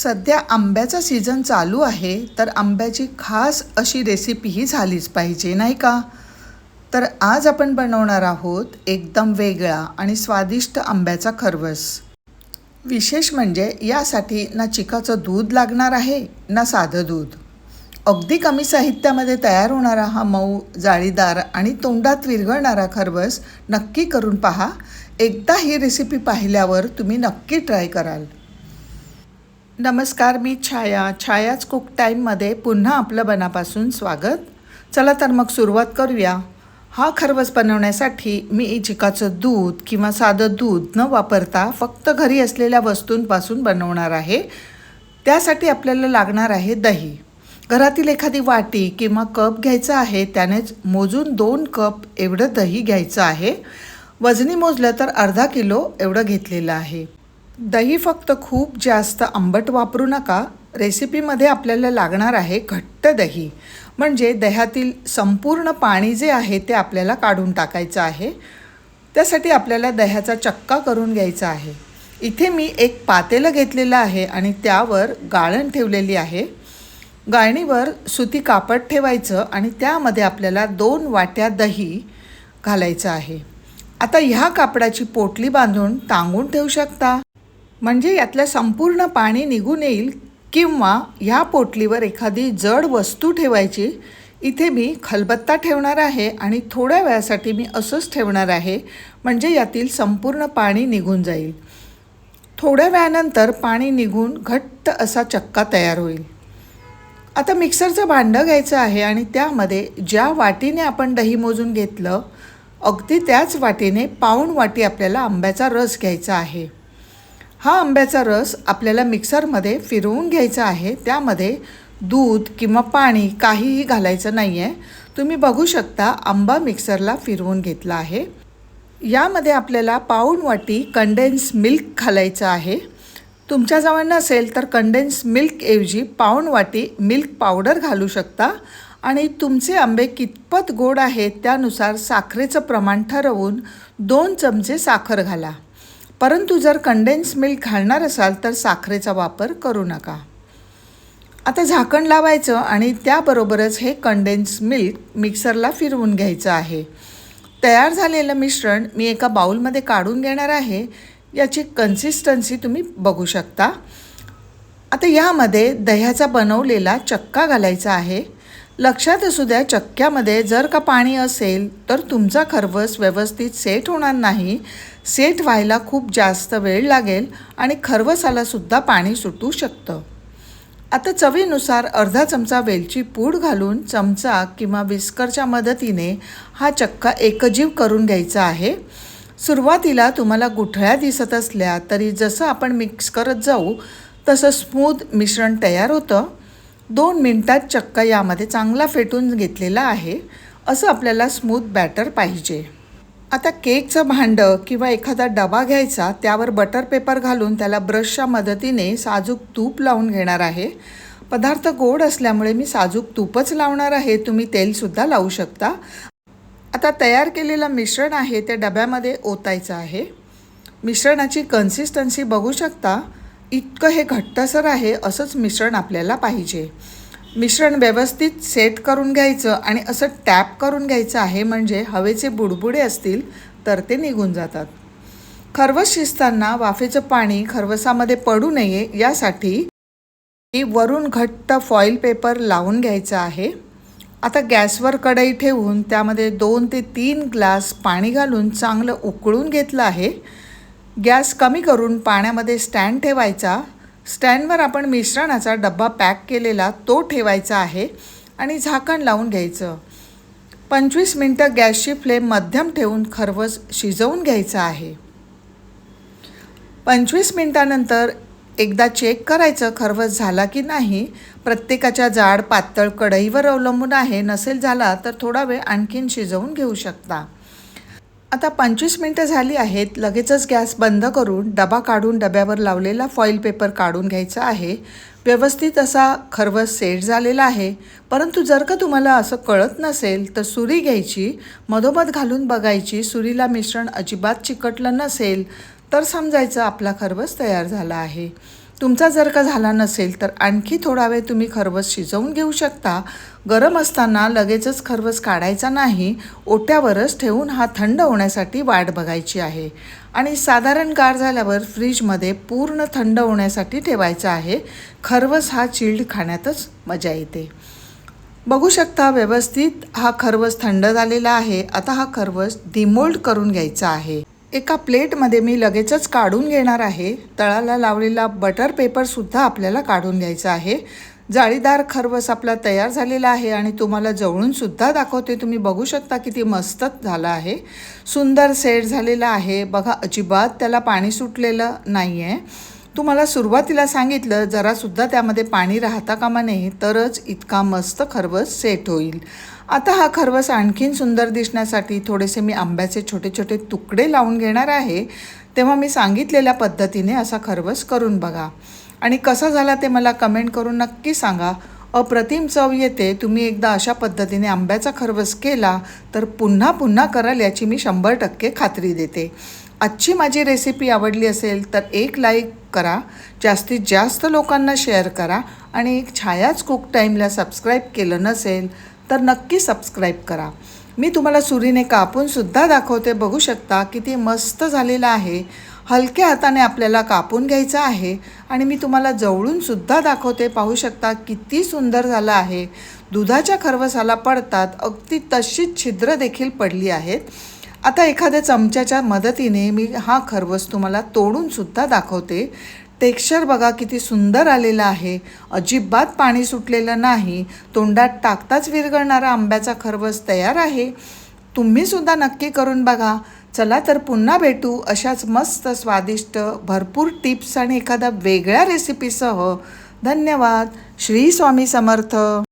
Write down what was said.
सध्या आंब्याचा सीझन चालू आहे, तर आंब्याची खास अशी रेसिपी ही झालीच पाहिजे, नाही का? तर आज आपण बनवणार आहोत एकदम वेगळा आणि स्वादिष्ट आंब्याचा खरवस. विशेष म्हणजे यासाठी ना चिकाचं दूध लागणार आहे ना साधं दूध. अगदी कमी साहित्यामध्ये तयार होणारा हा मऊ, जाळीदार आणि तोंडात विरघळणारा खरवस नक्की करून पहा. एकदा ही रेसिपी पाहिल्यावर तुम्ही नक्की ट्राय कराल. नमस्कार, मी छायाच कुक टाईममध्ये पुन्हा आपलं मनापासून स्वागत. चला तर मग सुरुवात करूया. हा खरवस बनवण्यासाठी मी चिकाचं दूध किंवा साधं दूध न वापरता फक्त घरी असलेल्या वस्तूंपासून बनवणार आहे. त्यासाठी आपल्याला लागणार आहे दही. घरातील एखादी वाटी किंवा कप घ्यायचा आहे, त्यानेच मोजून 2 कप एवढं दही घ्यायचं आहे. वजनी मोजलं तर अर्धा किलो एवढं घेतलेलं आहे. दही फक्त खूप जास्त आंबट वापरू नका. रेसिपीमध्ये आपल्याला लागणार आहे घट्ट दही, म्हणजे दह्यातील संपूर्ण पाणी जे आहे ते आपल्याला काढून टाकायचं आहे. त्यासाठी आपल्याला दह्याचा चक्का करून घ्यायचा आहे. इथे मी एक पातेलं घेतलेलं आहे आणि त्यावर गाळण ठेवलेली आहे. गाळणीवर सुती कापड ठेवायचं आणि त्यामध्ये आपल्याला 2 वाट्या दही घालायचं आहे. आता ह्या कापडाची पोटली बांधून टांगून ठेवू शकता, म्हणजे यातलं संपूर्ण पाणी निघून येईल, किंवा ह्या पोटलीवर एखादी जड वस्तू ठेवायची. इथे मी खलबत्ता ठेवणार आहे आणि थोड्या वेळासाठी मी असंच ठेवणार आहे, म्हणजे यातील संपूर्ण पाणी निघून जाईल. थोड्या वेळानंतर पाणी निघून घट्ट असा चक्का तयार होईल. आता मिक्सरचं भांडं घ्यायचं आहे आणि त्यामध्ये ज्या वाटीने आपण दही मोजून घेतलं, अगदी त्याच वाटीने पाऊण वाटी आपल्याला आंब्याचा रस घ्यायचा आहे. हा आंब्याचा रस आपल्याला मिक्सरमध्ये फिरवून घ्यायचा आहे. त्यामध्ये दूध किंवा पाणी काहीही घालायचं नाही आहे. तुम्ही बघू शकता आंबा मिक्सरला फिरवून घेतला आहे. यामध्ये आपल्याला पाऊण वाटी कंडेन्स मिल्क घालायचं आहे. तुमच्याजवळ नसेल तर कंडेन्स मिल्कऐवजी पाऊण वाटी मिल्क पावडर घालू शकता. आणि तुमचे आंबे कितपत गोड आहेत त्यानुसार साखरेचं प्रमाण ठरवून 2 चमचे साखर घाला. परंतु जर कंडेन्स मिल्क घालणार असाल तर साखरेचा वापर करू नका. आता झाकण लावायचं आणि त्याबरोबरच हे कंडेन्स मिल्क मिक्सरला फिरवून घ्यायचं आहे. तयार झालेलं मिश्रण मी एका बाउलमध्ये काढून घेणार आहे. याची कन्सिस्टन्सी तुम्ही बघू शकता. आता यामध्ये दह्याचा बनवलेला चक्का घालायचा आहे. लक्षात असू द्या, चक्क्यामध्ये जर का पाणी असेल तर तुमचा खरवस व्यवस्थित सेट होणार नाही. सेट व्हायला खूप जास्त वेळ लागेल आणि खरवसालासुद्धा पाणी सुटू शकतं. आता चवीनुसार अर्धा चमचा वेलची पूड घालून चमचा किंवा विस्करच्या मदतीने हा चक्का एकजीव करून घ्यायचा आहे. सुरुवातीला तुम्हाला गुठळ्या दिसत असल्या तरी जसं आपण मिक्स करत जाऊ तसं स्मूथ मिश्रण तयार होतं. 2 मिनिटात चक्का यामध्ये चांगला फेटून घेतलेला आहे. असं आपल्याला स्मूथ बॅटर पाहिजे. आता केकचं भांडं किंवा एखादा डबा घ्यायचा, त्यावर बटर पेपर घालून त्याला ब्रशच्या मदतीने साजूक तूप लावून घेणार आहे. पदार्थ गोड असल्यामुळे मी साजूक तूपच लावणार आहे. तुम्ही तेलसुद्धा लावू शकता. आता तयार केलेलं मिश्रण आहे ते डब्यामध्ये ओतायचं आहे. मिश्रणाची कन्सिस्टन्सी बघू शकता. इतकं हे घट्टसर आहे, असंच मिश्रण आपल्याला पाहिजे. मिश्रण व्यवस्थित सेट करून घ्यायचं आणि असं टॅप करून घ्यायचं आहे, म्हणजे हवेचे बुडबुडे असतील तर ते निघून जातात. खरवस शिजताना वाफेचं पाणी खरवसामध्ये पडू नये यासाठी वरून घट्ट फॉईल पेपर लावून घ्यायचं आहे. आता गॅसवर कढई ठेवून त्यामध्ये 2 ते 3 ग्लास पाणी घालून चांगलं उकळून घेतलं आहे. गॅस कमी करून पाण्यामध्ये स्टँड ठेवायचा. स्टँडवर आपण मिश्रणाचा डब्बा पॅक केलेला तो ठेवायचा आहे आणि झाकण लावून घ्यायचं. 25 मिनटं गॅसची फ्लेम मध्यम ठेवून खरवस शिजवून घ्यायचं आहे. 25 मिनटानंतर एकदा चेक करायचं खरवस झाला की नाही. प्रत्येकाच्या जाड पातळ कढईवर अवलंबून आहे. नसेल झाला तर थोडा वेळ आणखीन शिजवून घेऊ शकता. आता 25 मिनटं झाली आहेत. लगेचच गॅस बंद करून डबा काढून डब्यावर लावलेला फॉईल पेपर काढून घ्यायचा आहे. व्यवस्थित असा खरवस सेट झालेला आहे. परंतु जर का तुम्हाला असं कळत नसेल तर सुरी घ्यायची, मधोमध घालून बघायची. सुरीला मिश्रण अजिबात चिकटलं नसेल तर समजायचं आपला खरवस तयार झाला आहे. तुमचा जर का झाला नसेल तर आणखी थोडा वेळ तुम्ही खरवस शिजवून घेऊ शकता. गरम असताना लगेचच खरवस काढायचा नाही, ओट्यावरच ठेवून हा थंड होण्यासाठी वाट बघायची आहे आणि साधारण गार झाल्यावर फ्रीजमध्ये पूर्ण थंड होण्यासाठी ठेवायचा आहे. खरवस हा चिल्ड खाण्यातच मजा येते. बघू शकता व्यवस्थित हा खरवस थंड झालेला आहे. आता हा खरवस डिमोल्ड करून घ्यायचा आहे. एका प्लेटमध्ये मी लगेचच काढून घेणार आहे. तळाला लावलेला बटर पेपरसुद्धा आपल्याला काढून घ्यायचा आहे. जाळीदार खरवस आपला तयार झालेला आहे आणि तुम्हाला जवळूनसुद्धा दाखवते. तुम्ही बघू शकता किती मस्त झाला आहे. सुंदर सेट झालेला आहे. बघा अजिबात त्याला पाणी सुटलेलं नाही आहे. तुम्हाला सुरुवातीला सांगितलं जरासुद्धा त्यामध्ये पाणी राहता कामा नये, तरच इतका मस्त खरवस सेट होईल. आता हा खरवस आणखीन सुंदर दिसण्यासाठी थोडेसे मी आंब्याचे छोटे छोटे तुकडे लावून घेणार आहे. तेव्हा मी सांगितलेल्या पद्धतीने असा खरवस करून बघा आणि कसा झाला ते मला कमेंट करून नक्की सांगा. अप्रतिम चव येते. तुम्ही एकदा अशा पद्धतीने आंब्याचा खरवस केला तर पुन्हा पुन्हा कराल याची मी 100% खात्री देते. आजची माझी रेसिपी आवडली असेल तर एक लाईक करा, जास्तीत जास्त लोकांना शेअर करा आणि एक छायाच कुक टाईमला सबस्क्राईब केलं नसेल तर नक्की सबस्क्राईब करा. मी तुम्हाला सुरीने कापूनसुद्धा दाखवते. बघू शकता किती मस्त झालेला आहे. हलक्या हाताने आपल्याला कापून घ्यायचं आहे आणि मी तुम्हाला जवळूनसुद्धा दाखवते. पाहू शकता किती सुंदर झालं आहे. दुधाच्या खरवसाला पडतात अगदी तशीच छिद्र देखील पडली आहेत. आता एखाद्या चमच्याच्या मदतीने मी हा खरवस तुम्हाला तोडूनसुद्धा दाखवते. टेक्स्चर बघा किती सुंदर आलेलं आहे. अजिबात पाणी सुटलेलं नाही. तोंडात टाकताच विरघळणारा आंब्याचा खरवस तयार आहे. तुम्हीसुद्धा नक्की करून बघा. चला तर पुन्हा भेटू अशाच मस्त स्वादिष्ट भरपूर टिप्स आणि एखाद्या वेगळ्या रेसिपीसह. धन्यवाद. श्री स्वामी समर्थ.